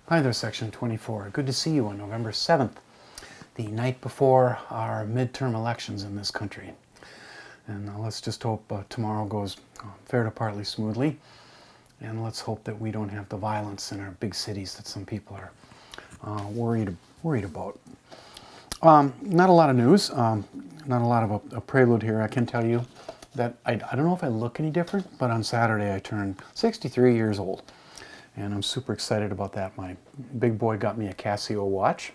Hi there, Section 24. Good to see you on November 7th, the night before our midterm elections in this country. And let's just hope tomorrow goes fair to partly smoothly. And let's hope that we don't have the violence in our big cities that some people are worried about. Not a lot of news, not a lot of a prelude here. I can tell you that I don't know if I look any different, but on Saturday I turned 63 years old. And I'm super excited about that. My big boy got me a Casio watch,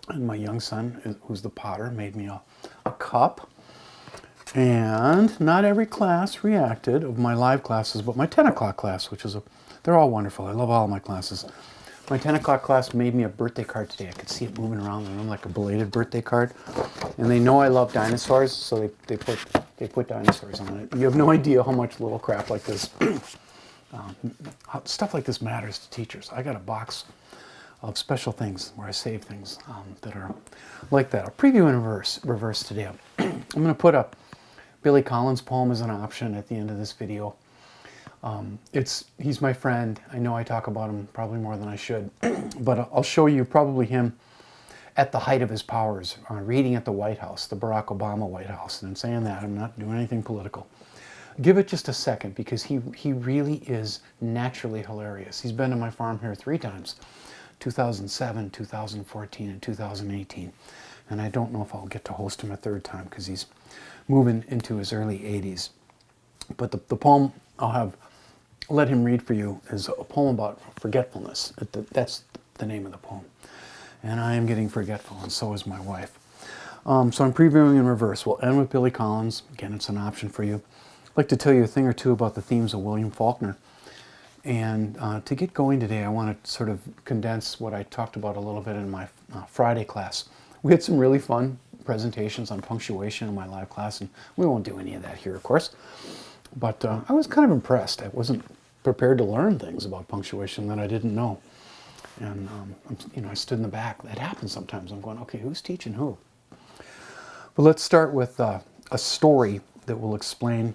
and my young son, who's the potter, made me a cup. And not every class reacted of my live classes, but my 10 o'clock class, they're all wonderful. I love all my classes. My 10 o'clock class made me a birthday card today. I could see it moving around the room like a belated birthday card. And they know I love dinosaurs, so they put dinosaurs on it. You have no idea how much little crap like this stuff like this matters to teachers. I got a box of special things where I save things that are like that. I'll preview in reverse today. I'm going to put up Billy Collins' poem as an option at the end of this video. He's my friend. I know I talk about him probably more than I should, but I'll show you probably him at the height of his powers, reading at the White House, the Barack Obama White House. And I'm saying that, I'm not doing anything political. Give it just a second, because he really is naturally hilarious. He's been to my farm here 3 times, 2007, 2014, and 2018. And I don't know if I'll get to host him a 3rd time, because he's moving into his early 80s. But the poem I'll let him read for you is a poem about forgetfulness. That's the name of the poem. And I am getting forgetful, and so is my wife. So I'm previewing in reverse. We'll end with Billy Collins. Again, it's an option for you. I'd like to tell you a thing or two about the themes of William Faulkner. And to get going today, I want to sort of condense what I talked about a little bit in my Friday class. We had some really fun presentations on punctuation in my live class, and we won't do any of that here, of course. But I was kind of impressed. I wasn't prepared to learn things about punctuation that I didn't know. And I stood in the back. That happens sometimes. I'm going, okay, who's teaching who? But let's start with a story that will explain.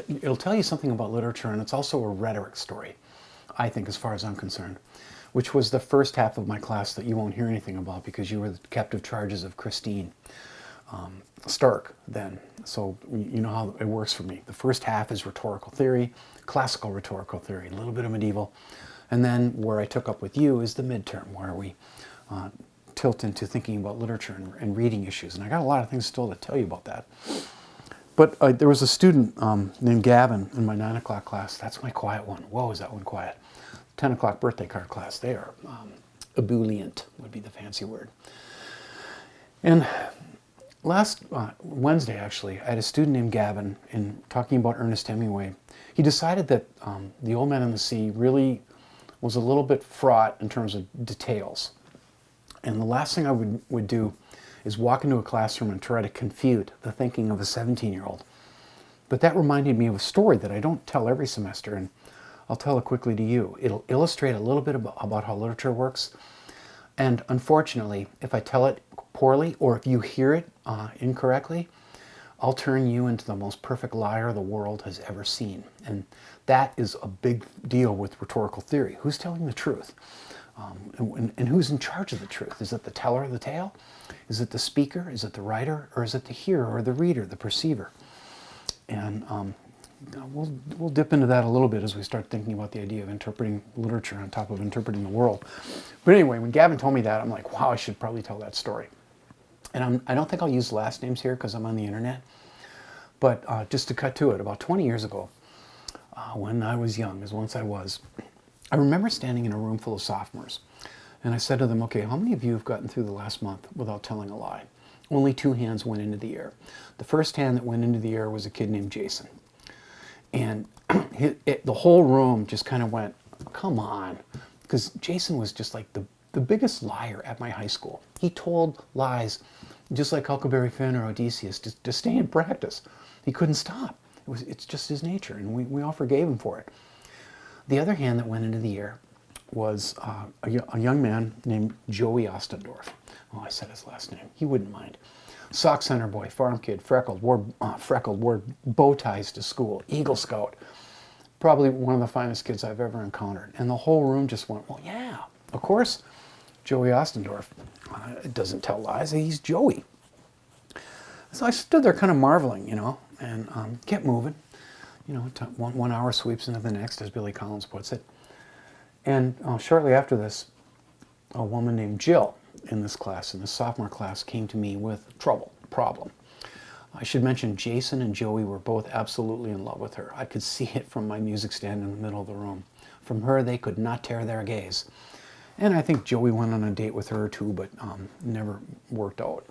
It'll tell you something about literature, and it's also a rhetoric story, I think, as far as I'm concerned, which was the first half of my class that you won't hear anything about because you were the captive charges of Christine Stark then. So you know how it works for me. The first half is rhetorical theory, classical rhetorical theory, a little bit of medieval. And then where I took up with you is the midterm, where we tilt into thinking about literature and reading issues. And I got a lot of things still to tell you about that. But there was a student named Gavin in my 9 o'clock class. That's my quiet one. Whoa, is that one quiet? 10 o'clock birthday card class. They are ebullient, would be the fancy word. And last Wednesday, actually, I had a student named Gavin, in talking about Ernest Hemingway. He decided that The Old Man and the Sea really was a little bit fraught in terms of details. And the last thing I would do is walk into a classroom and try to confute the thinking of a 17-year-old. But that reminded me of a story that I don't tell every semester, and I'll tell it quickly to you. It'll illustrate a little bit about how literature works. And unfortunately, if I tell it poorly, or if you hear it incorrectly, I'll turn you into the most perfect liar the world has ever seen. And that is a big deal with rhetorical theory. Who's telling the truth? And who's in charge of the truth? Is it the teller of the tale? Is it the speaker? Is it the writer? Or is it the hearer or the reader, the perceiver? And we'll dip into that a little bit as we start thinking about the idea of interpreting literature on top of interpreting the world. But anyway, when Gavin told me that, I'm like, wow, I should probably tell that story. And I don't think I'll use last names here because I'm on the internet. But just to cut to it, about 20 years ago, when I was young, as once I was, I remember standing in a room full of sophomores, and I said to them, okay, how many of you have gotten through the last month without telling a lie? Only 2 hands went into the air. The first hand that went into the air was a kid named Jason. And the whole room just kind of went, come on. Because Jason was just like the biggest liar at my high school. He told lies just like Huckleberry Finn or Odysseus to stay in practice. He couldn't stop. It's just his nature, and we all forgave him for it. The other hand that went into the air was a young man named Joey Ostendorf. Oh, I said his last name. He wouldn't mind. Sock center boy, farm kid, freckled, wore bow ties to school, Eagle Scout. probably one of the finest kids I've ever encountered. And the whole room just went, well, yeah, of course, Joey Ostendorf. It doesn't tell lies, he's Joey. So I stood there kind of marveling, you know, and kept moving. You know, one hour sweeps into the next, as Billy Collins puts it. And shortly after this, a woman named Jill in this class, in the sophomore class, came to me with problem. I should mention Jason and Joey were both absolutely in love with her. I could see it from my music stand in the middle of the room. From her, they could not tear their gaze. And I think Joey went on a date with her too, but never worked out.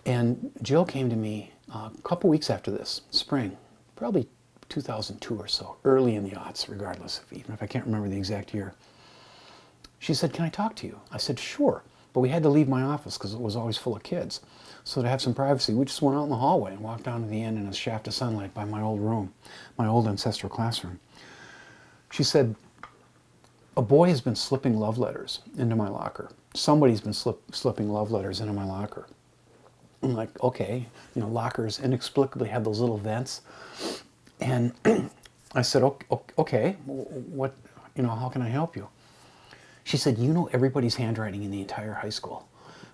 And Jill came to me a couple weeks after this, spring, probably 2002 or so, early in the aughts, regardless, even if I can't remember the exact year. She said, "Can I talk to you?" I said, "Sure." But we had to leave my office because it was always full of kids. So to have some privacy, we just went out in the hallway and walked down to the end in a shaft of sunlight by my old room, my old ancestral classroom. She said, "A boy has been slipping love letters into my locker. Somebody's been slipping love letters into my locker." I'm like, okay, you know, lockers inexplicably have those little vents. And I said, okay, what, you know, how can I help you? She said, "You know everybody's handwriting in the entire high school."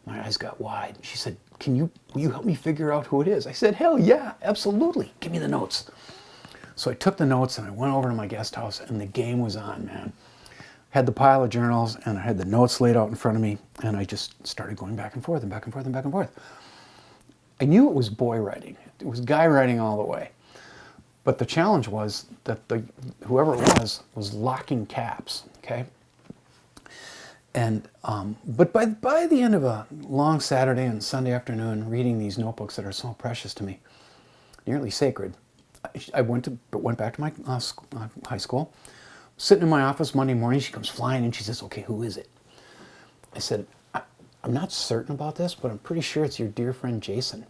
My eyes got wide. She said, will you help me figure out who it is?" I said, "Hell yeah, absolutely. Give me the notes." So I took the notes and I went over to my guest house, and the game was on, man. Had the pile of journals and I had the notes laid out in front of me, and I just started going back and forth and back and forth and back and forth. I knew it was boy writing. It was guy writing all the way. But the challenge was that whoever it was locking caps, okay? And but by the end of a long Saturday and Sunday afternoon, reading these notebooks that are so precious to me, nearly sacred, I went back to my high school. Sitting in my office Monday morning, she comes flying in. She says, "Okay, who is it?" I said, "I'm not certain about this, but I'm pretty sure it's your dear friend Jason."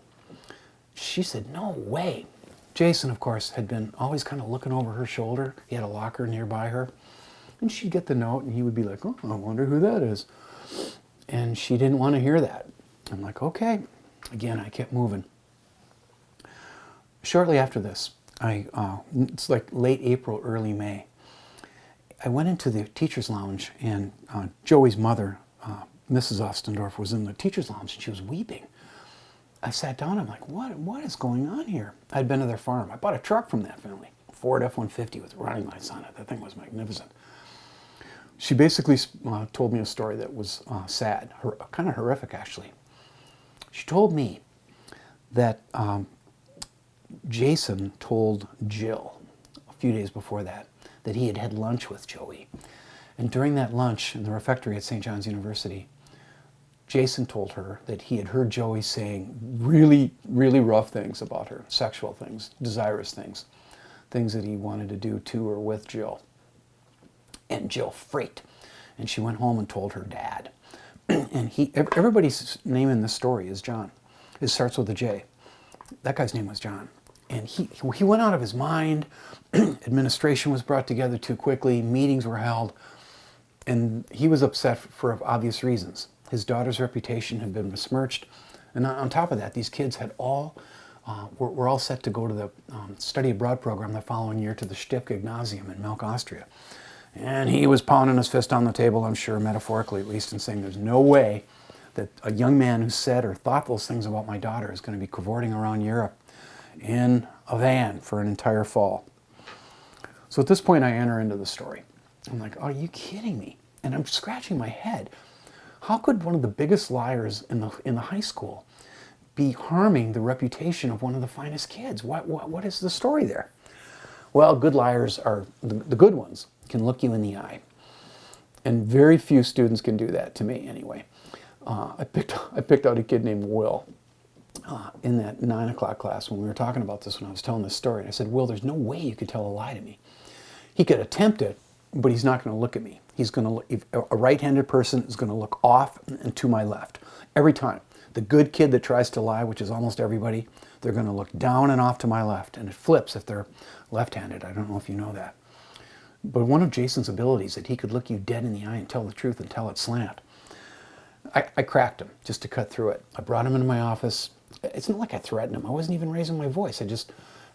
She said, "No way." Jason, of course, had been always kind of looking over her shoulder. He had a locker nearby her. And she'd get the note, and he would be like, "Oh, I wonder who that is." And she didn't want to hear that. I'm like, okay. Again, I kept moving. Shortly after this, it's like late April, early May, I went into the teacher's lounge, and Joey's mother, Mrs. Ostendorf, was in the teacher's lounge, and she was weeping. I sat down. I'm like, what is going on here? I'd been to their farm. I bought a truck from that family, Ford F-150 with running lights on it. That thing was magnificent. She basically told me a story that was sad, kind of horrific, actually. She told me that Jason told Jill a few days before that he had had lunch with Joey. And during that lunch in the refectory at St. John's University, Jason told her that he had heard Joey saying really, really rough things about her, sexual things, desirous things, things that he wanted to do to or with Jill. And Jill freaked, and she went home and told her dad. And everybody's name in this story is John. It starts with a J. That guy's name was John. And he went out of his mind. Administration was brought together too quickly. Meetings were held. And he was upset for obvious reasons. His daughter's reputation had been besmirched. And on top of that, these kids had were all set to go to the study abroad program the following year to the Stift Gymnasium in Melk, Austria. And he was pounding his fist on the table, I'm sure, metaphorically at least, and saying there's no way that a young man who said or thought those things about my daughter is going to be cavorting around Europe in a van for an entire fall. So at this point, I enter into the story. I'm like, are you kidding me? And I'm scratching my head. How could one of the biggest liars in the high school be harming the reputation of one of the finest kids? What is the story there? Well, good liars are the good ones, can look you in the eye. And very few students can do that, to me anyway. I picked out a kid named Will in that 9 o'clock class when we were talking about this, when I was telling this story. And I said, "Will, there's no way you could tell a lie to me. He could attempt it, but he's not going to look at me. He's going to look, if a right-handed person is going to look off and to my left every time. The good kid that tries to lie, which is almost everybody, they're going to look down and off to my left, and it flips if they're left-handed. I don't know if you know that. But one of Jason's abilities is that he could look you dead in the eye and tell the truth and tell it slant. I cracked him just to cut through it. I brought him into my office. It's not like I threatened him. I wasn't even raising my voice.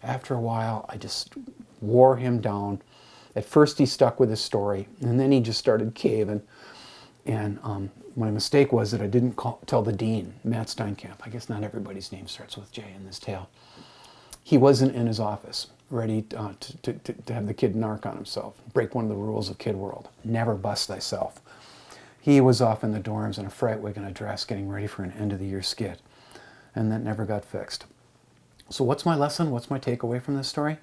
After a while, I just wore him down. At first he stuck with his story, and then he just started caving. And my mistake was that I didn't tell the dean, Matt Steinkamp. I guess not everybody's name starts with J in this tale. He wasn't in his office, ready to have the kid narc on himself, break one of the rules of Kid World. Never bust thyself. He was off in the dorms in a fright wig and a dress, getting ready for an end-of-the-year skit. And that never got fixed. So what's my lesson? What's my takeaway from this story?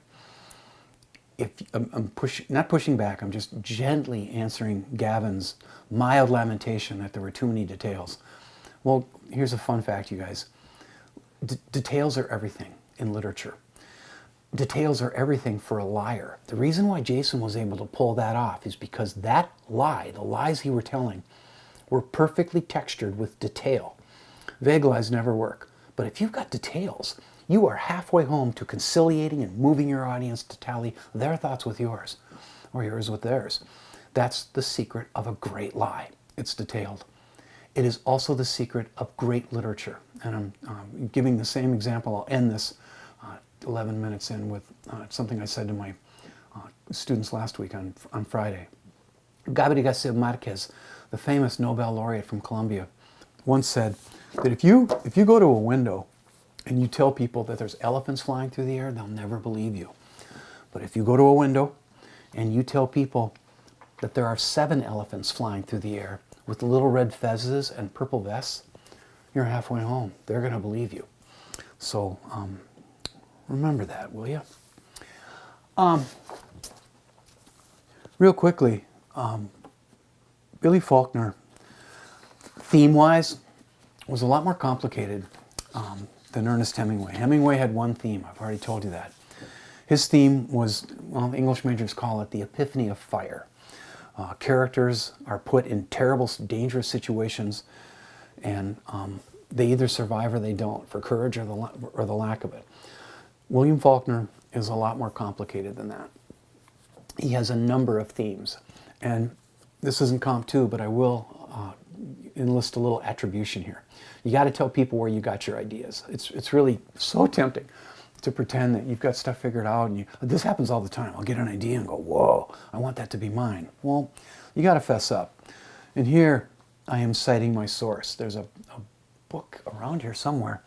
If I'm not pushing back, I'm just gently answering Gavin's mild lamentation that there were too many details. Well, here's a fun fact, you guys. Details are everything in literature. Details are everything for a liar. The reason why Jason was able to pull that off is because that lie, the lies he were telling, were perfectly textured with detail. Vague lies never work. But if you've got details, you are halfway home to conciliating and moving your audience to tally their thoughts with yours, or yours with theirs. That's the secret of a great lie. It's detailed. It is also the secret of great literature. And I'm giving the same example. I'll end this 11 minutes in with something I said to my students last week on Friday. Gabriel Garcia Marquez, the famous Nobel laureate from Colombia, once said that if you go to a window and you tell people that there's elephants flying through the air, they'll never believe you. But if you go to a window and you tell people that there are 7 elephants flying through the air with little red fezzes and purple vests, you're halfway home. They're going to believe you. So remember that, will you? Real quickly, Billy Faulkner, theme-wise, was a lot more complicated than Ernest Hemingway. Hemingway had one theme. I've already told you that. His theme was, well, English majors call it the epiphany of fire. Characters are put in terrible, dangerous situations, and they either survive or they don't, for courage or the lack of it. William Faulkner is a lot more complicated than that. He has a number of themes, and this isn't Comp 2, but I will enlist a little attribution here. You got to tell people where you got your ideas. It's really so tempting to pretend that you've got stuff figured out, and this happens all the time. I'll get an idea and go, whoa, I want that to be mine. Well, you got to fess up. And here I am citing my source. There's a book around here somewhere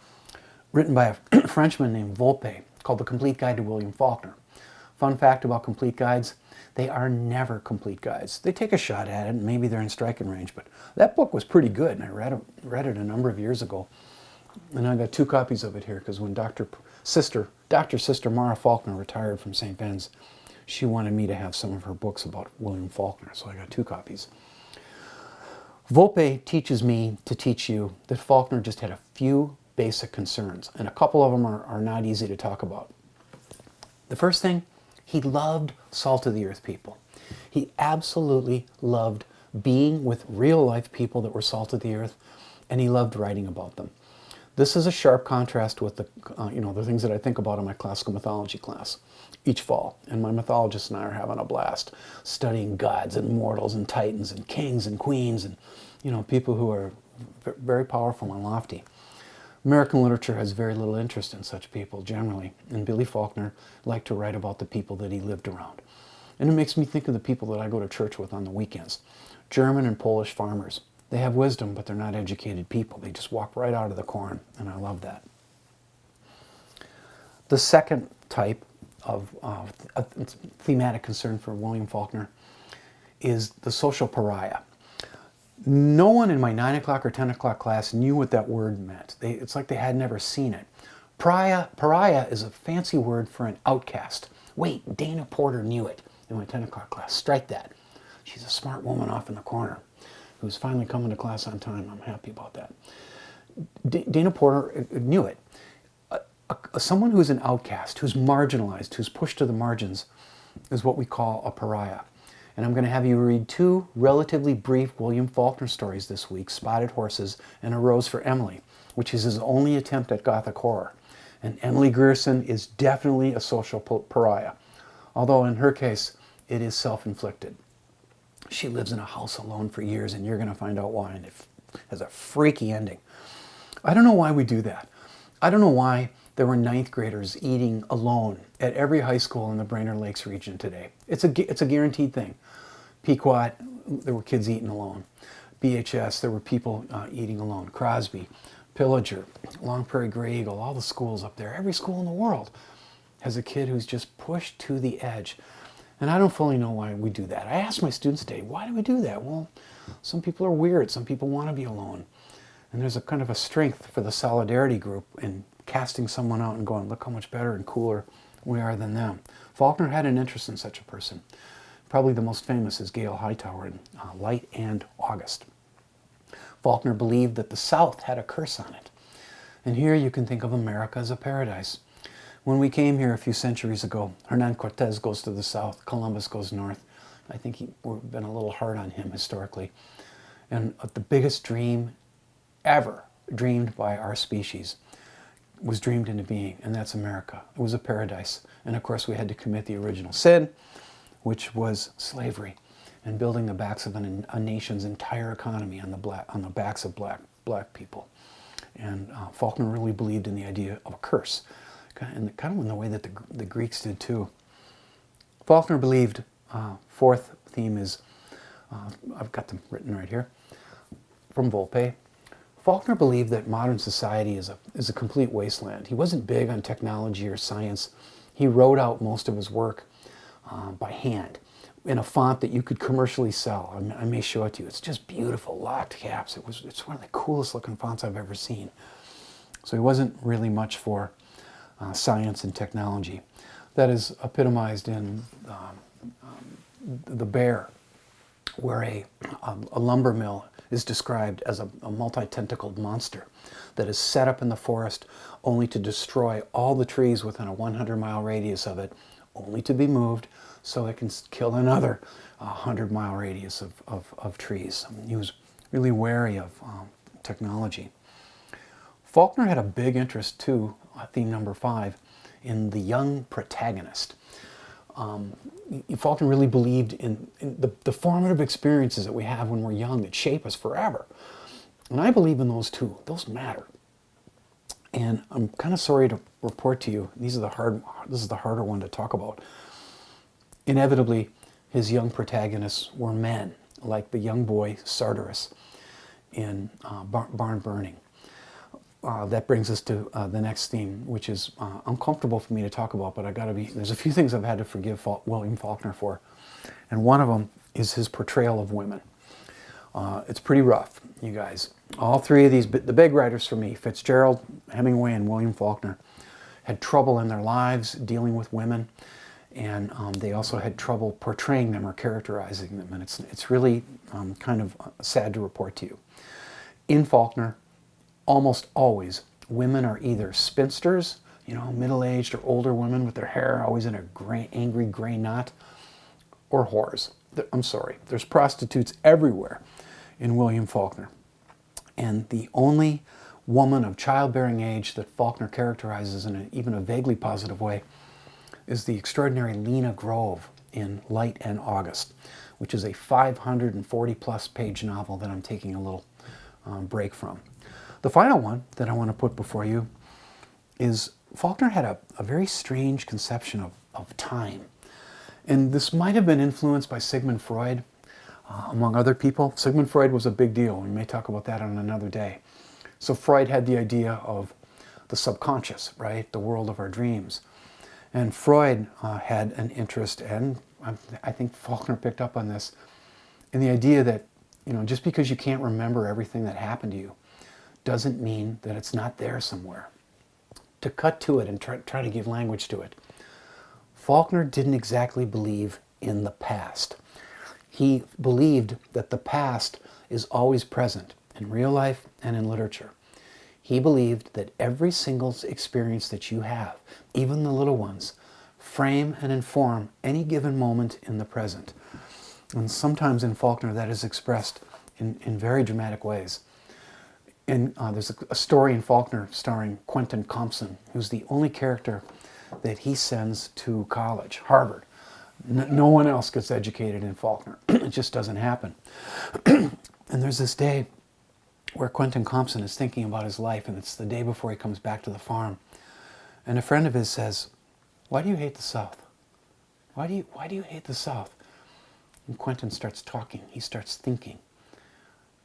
written by a Frenchman named Volpe called The Complete Guide to William Faulkner. Fun fact about complete guides, they are never complete guides. They take a shot at it, and maybe they're in striking range, but that book was pretty good, and I read it a number of years ago. And I got 2 copies of it here, because when Dr. Sister Mara Faulkner retired from St. Ben's, she wanted me to have some of her books about William Faulkner, so I got 2 copies. Volpe teaches me to teach you that Faulkner just had a few basic concerns, and a couple of them are not easy to talk about. The first thing, he loved salt-of-the-earth people. He absolutely loved being with real-life people that were salt-of-the-earth, and he loved writing about them. This is a sharp contrast with the things that I think about in my classical mythology class each fall. And my mythologists and I are having a blast studying gods and mortals and titans and kings and queens and, people who are very powerful and lofty. American literature has very little interest in such people generally, and Billy Faulkner liked to write about the people that he lived around. And it makes me think of the people that I go to church with on the weekends. German and Polish farmers. They have wisdom, but they're not educated people. They just walk right out of the corn, and I love that. The second type of thematic concern for William Faulkner is the social pariah. No one in my 9 o'clock or 10 o'clock class knew what that word meant. It's like they had never seen it. Pariah is a fancy word for an outcast. Wait, Dana Porter knew it in my 10 o'clock class. Strike that. She's a smart woman off in the corner who's finally coming to class on time. I'm happy about that. Dana Porter knew it. Someone who's an outcast, who's marginalized, who's pushed to the margins, is what we call a pariah. And I'm going to have you read 2 relatively brief William Faulkner stories this week, Spotted Horses and A Rose for Emily, which is his only attempt at Gothic horror. And Emily Grierson is definitely a social pariah, although in her case, it is self-inflicted. She lives in a house alone for years, and you're going to find out why, and it has a freaky ending. I don't know why we do that. I don't know why there were ninth graders eating alone at every high school in the Brainerd Lakes region today. It's a guaranteed thing. Pequot, there were kids eating alone. BHS, there were people eating alone. Crosby, Pillager, Long Prairie Gray Eagle, all the schools up there, every school in the world has a kid who's just pushed to the edge. And I don't fully know why we do that. I asked my students today, why do we do that? Well, some people are weird. Some people want to be alone. And there's a kind of a strength for the solidarity group in casting someone out and going, look how much better and cooler we are than them. Faulkner had an interest in such a person. Probably the most famous is Gale Hightower in Light and August. Faulkner believed that the South had a curse on it. And here you can think of America as a paradise. When we came here a few centuries ago, Hernan Cortez goes to the south, Columbus goes north. I think we've been a little hard on him historically. And the biggest dream ever dreamed by our species was dreamed into being, and that's America. It was a paradise. And of course we had to commit the original sin, which was slavery, and building the backs of a nation's entire economy on the backs of black people. And Faulkner really believed in the idea of a curse, and kind of in the way that the Greeks did too. Faulkner believed, fourth theme is, I've got them written right here, from Volpe. Faulkner believed that modern society is a complete wasteland. He wasn't big on technology or science. He wrote out most of his work by hand in a font that you could commercially sell. I may show it to you. It's just beautiful, locked caps. It's one of the coolest looking fonts I've ever seen. So he wasn't really much for science and technology. That is epitomized in The Bear, where a lumber mill is described as a multi-tentacled monster that is set up in the forest only to destroy all the trees within a 100-mile radius of it, only to be moved so it can kill another 100-mile radius of trees. He was really wary of technology. Faulkner had a big interest too, theme number 5, in the young protagonist. Faulkner really believed in the formative experiences that we have when we're young that shape us forever. And I believe in those too. Those matter. And I'm kind of sorry to report to you, this is the harder one to talk about. Inevitably, his young protagonists were men, like the young boy Sartorus in Barn Burning. That brings us to the next theme, which is uncomfortable for me to talk about, but there's a few things I've had to forgive William Faulkner for. And one of them is his portrayal of women. It's pretty rough, you guys. All three of these, the big writers for me, Fitzgerald, Hemingway, and William Faulkner, had trouble in their lives dealing with women, and they also had trouble portraying them or characterizing them, and it's really kind of sad to report to you. In Faulkner, almost always, women are either spinsters, middle-aged or older women with their hair always in a angry gray knot, or whores. I'm sorry, there's prostitutes everywhere in William Faulkner. And the only woman of childbearing age that Faulkner characterizes in even a vaguely positive way is the extraordinary Lena Grove in Light and August, which is a 540-plus page novel that I'm taking a little break from. The final one that I want to put before you is Faulkner had a very strange conception of time. And this might have been influenced by Sigmund Freud, among other people. Sigmund Freud was a big deal. We may talk about that on another day. So Freud had the idea of the subconscious, right? The world of our dreams. And Freud had an interest, and I think Faulkner picked up on this, in the idea that, just because you can't remember everything that happened to you doesn't mean that it's not there somewhere. To cut to it and try to give language to it, Faulkner didn't exactly believe in the past. He believed that the past is always present in real life and in literature. He believed that every single experience that you have, even the little ones, frame and inform any given moment in the present. And sometimes in Faulkner that is expressed in very dramatic ways. And there's a story in Faulkner starring Quentin Compson, who's the only character that he sends to college, Harvard. No one else gets educated in Faulkner. It just doesn't happen. And there's this day where Quentin Compson is thinking about his life, and it's the day before he comes back to the farm. And a friend of his says, "Why do you hate the South? Why do you hate the South?" And Quentin starts talking. He starts thinking.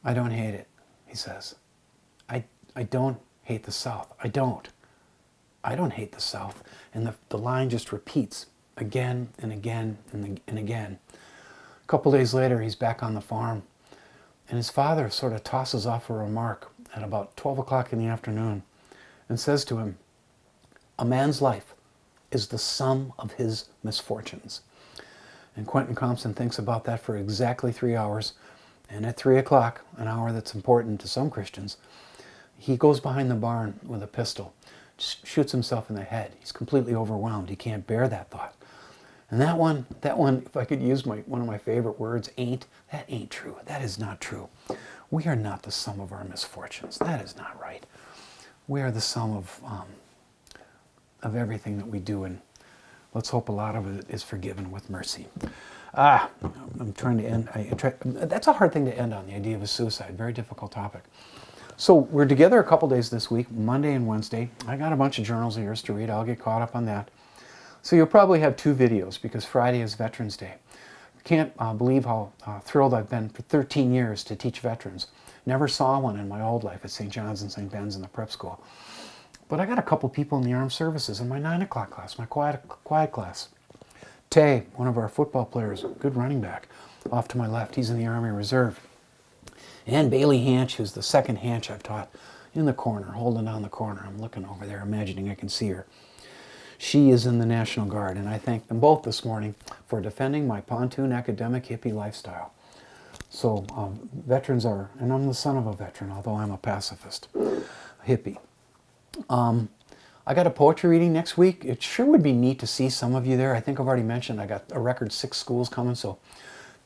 "I don't hate it," he says. I don't hate the South. I don't hate the South. And the line just repeats again and again and again. A couple days later, he's back on the farm, and his father sort of tosses off a remark at about 12 o'clock in the afternoon and says to him, "A man's life is the sum of his misfortunes." And Quentin Compson thinks about that for exactly 3 hours. And at 3 o'clock, an hour that's important to some Christians, he goes behind the barn with a pistol, shoots himself in the head. He's completely overwhelmed. He can't bear that thought. And that one, if I could use one of my favorite words, that ain't true. That is not true. We are not the sum of our misfortunes. That is not right. We are the sum of everything that we do, and let's hope a lot of it is forgiven with mercy. I'm trying to end. That's a hard thing to end on, the idea of suicide. Very difficult topic. So we're together a couple days this week, Monday and Wednesday. I got a bunch of journals of yours to read. I'll get caught up on that. So you'll probably have 2 videos because Friday is Veterans Day. Can't believe how thrilled I've been for 13 years to teach veterans. Never saw one in my old life at St. John's and St. Ben's in the prep school. But I got a couple people in the armed services in my 9 o'clock class, my quiet class. Tay, one of our football players, good running back, off to my left. He's in the Army Reserve. And Bailey Hanch, who's the second Hanch I've taught, in the corner, holding down the corner. I'm looking over there, imagining I can see her. She is in the National Guard, and I thank them both this morning for defending my pontoon academic hippie lifestyle. So veterans are, and I'm the son of a veteran, although I'm a pacifist, hippie. I got a poetry reading next week. It sure would be neat to see some of you there. I think I've already mentioned I got a record 6 schools coming, so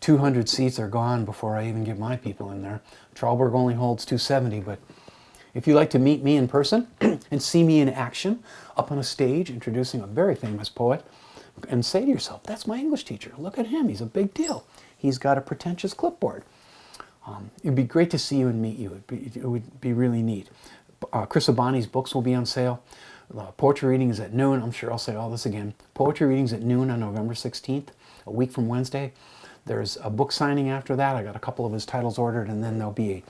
200 seats are gone before I even get my people in there. Trauberg only holds 270, but if you'd like to meet me in person and see me in action up on a stage introducing a very famous poet, and say to yourself, "That's my English teacher. Look at him. He's a big deal. He's got a pretentious clipboard." It'd be great to see you and meet you. It would be really neat. Chris Abani's books will be on sale. Poetry reading is at noon. I'm sure I'll say all this again. Poetry reading's at noon on November 16th, a week from Wednesday. There's a book signing after that. I got a couple of his titles ordered, and then there'll be a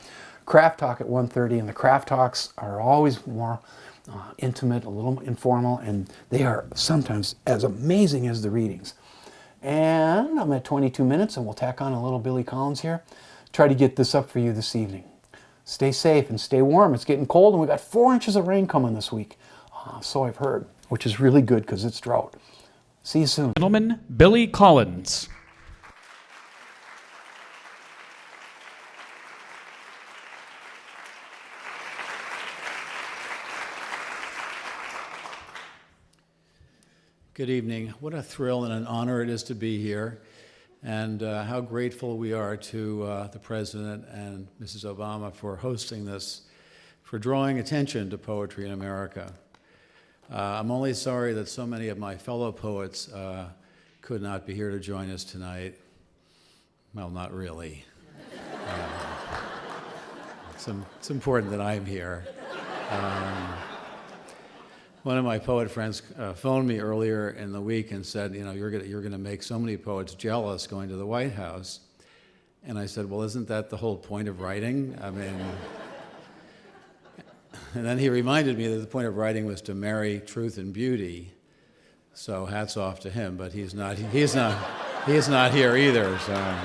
craft talk at 1:30, and the craft talks are always more intimate, a little informal, and they are sometimes as amazing as the readings. And I'm at 22 minutes, and we'll tack on a little Billy Collins here. Try to get this up for you this evening. Stay safe and stay warm. It's getting cold, and we got 4 inches of rain coming this week. So I've heard, which is really good because it's drought. See you soon. Gentleman, Billy Collins. Good evening. What a thrill and an honor it is to be here, and how grateful we are to the President and Mrs. Obama for hosting this, for drawing attention to poetry in America. I'm only sorry that so many of my fellow poets could not be here to join us tonight. Well, not really. It's important that I'm here. One of my poet friends phoned me earlier in the week and said, "You know, you're going to make so many poets jealous going to the White House." And I said, "Well, isn't that the whole point of writing? I mean," and then he reminded me that the point of writing was to marry truth and beauty. So hats off to him, but he's not here either. So.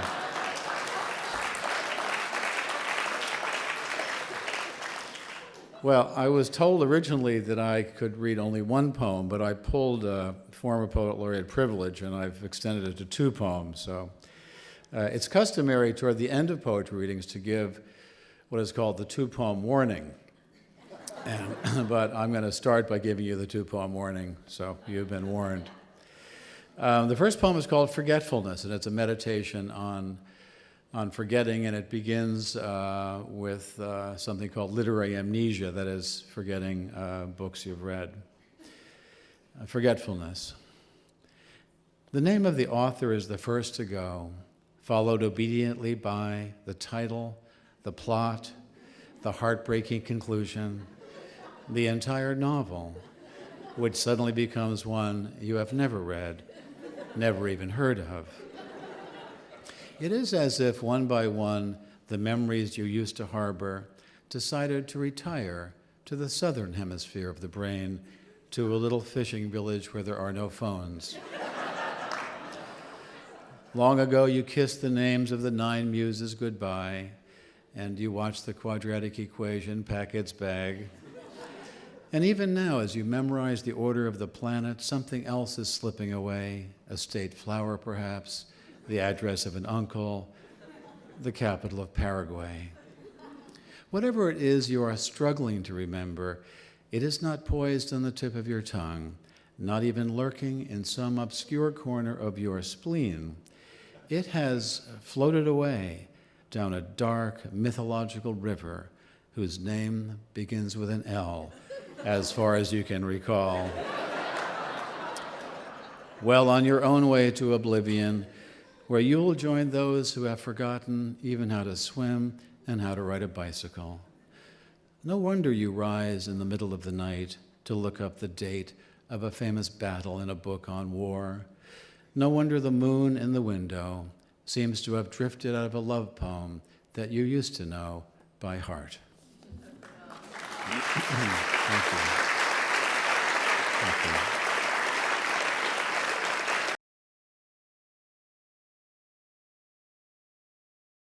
Well, I was told originally that I could read only 1 poem, but I pulled former poet laureate privilege, and I've extended it to 2 poems. So it's customary toward the end of poetry readings to give what is called the 2-poem warning. But I'm going to start by giving you the 2-poem warning, so you've been warned. The first poem is called Forgetfulness, and it's a meditation on forgetting, and it begins with something called literary amnesia, that is, forgetting books you've read. Forgetfulness. The name of the author is the first to go, followed obediently by the title, the plot, the heartbreaking conclusion, the entire novel, which suddenly becomes one you have never read, never even heard of. It is as if one by one, the memories you used to harbor decided to retire to the southern hemisphere of the brain, to a little fishing village where there are no phones. Long ago, you kissed the names of the 9 muses goodbye, and you watched the quadratic equation pack its bag. And even now, as you memorize the order of the planets, something else is slipping away, a state flower perhaps, the address of an uncle, the capital of Paraguay. Whatever it is you are struggling to remember, it is not poised on the tip of your tongue, not even lurking in some obscure corner of your spleen. It has floated away down a dark mythological river whose name begins with an L, as far as you can recall. Well on your own way to oblivion, where you will join those who have forgotten even how to swim and how to ride a bicycle. No wonder you rise in the middle of the night to look up the date of a famous battle in a book on war. No wonder the moon in the window seems to have drifted out of a love poem that you used to know by heart. Thank you. Thank you.